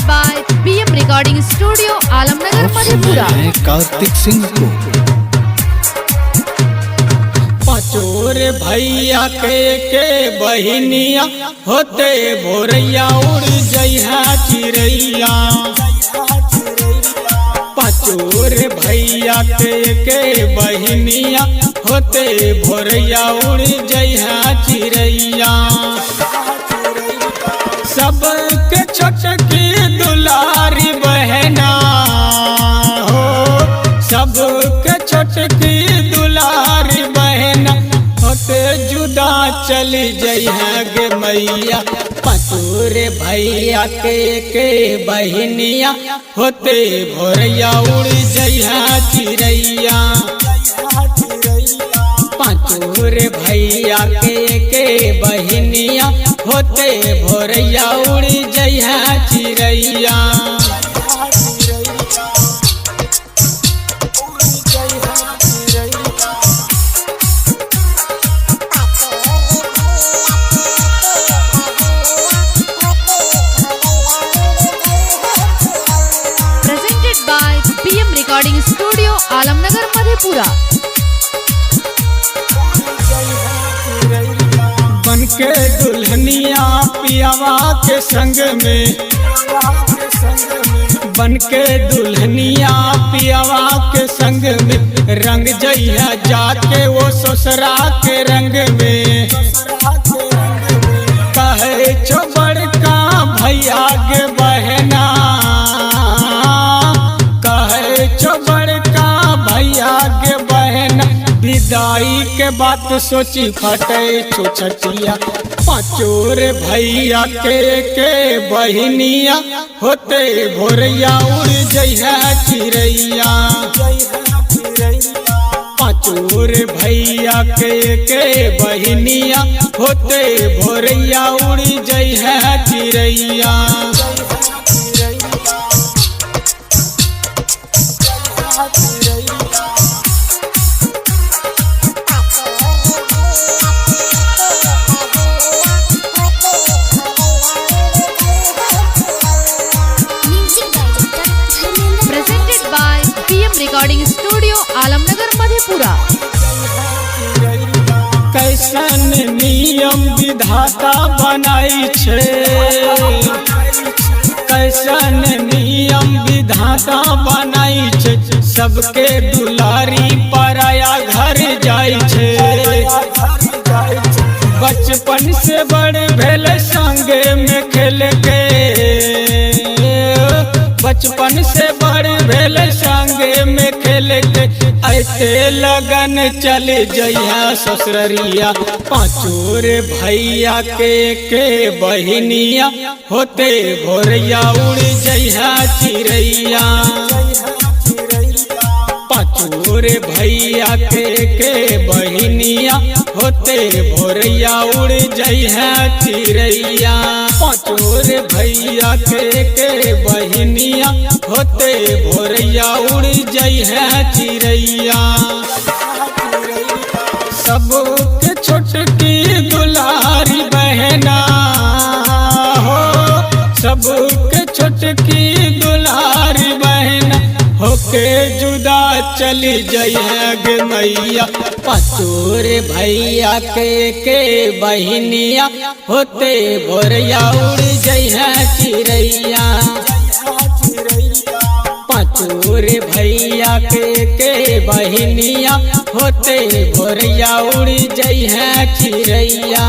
by BM Recording Studio, Alamnagar Madhepura. Kartik Singh को पचोर भैया के बहिनिया होते भोरैया उड़ जइहा चिड़ैया। पचोर भैया के बहिनिया होते भोरैया उड़ जइहा चिड़ैया। सबके छोटकी दुलारी बहना हो, सबके छोटकी दुलारी बहना होते जुदा चली जइहा गे मैया। पचोर भैया के बहिनिया होते भोरैया उड़ जइहा चिड़ैया। पचोर भैया के बहिनिया होते भोरैया उड़ जइहा चिड़ैया। Presented by BM Recording Studio, Alamnagar Madhepura. बनके दुल्हनिया पियावा के संग में, बनके दुल्हनिया पियावा के संग में रंग जइहा जाके वो ससुरा के रंग में। कहे छो बड़का भैया के बहना, कहे छो बड़का भैया के बहना विदाई के बात सोची फटे छो छटिया। पचोर भैया के बहिनिया होते भोरैया उड़ जइहा चिड़ैया। पचोर भैया के बहिनिया होते भोरैया उड़ जइहा चिड़ैया। Presented by BM Recording Studio, Alamnagar Madhepura. कैसन नियम विधाता बनाई छे, कैसन नियम विधाता बनाई छे। सबके दुलारी पराया घर जाई छे। बचपन से बड़ भेल संगे में खेल के, बचपन से बड़ भेल संगे में खेल के ऐसे लगन चल जइहा ससुररिया। पचोर भैया के बहिनिया होते भोरैया उड़ जइहा चिड़ैया। पचोर भैया के बहिनिया होते भोरैया उड़ जइहा चिड़ैया। पचोर भैया के बहिनिया होते भोरैया उड़ जइहा चिड़ैया। सबके छोटकी दुलारी बहना हो, सबके छोटकी दुलारी बहना होके जुदा चली जइहा गे मैया। पचोर भैया के बहिनिया होते भोरैया उड़ जइहा चिड़ैया। पचोर भैया के बहिनिया होते भोरैया उड़ जइहा चिड़ैया।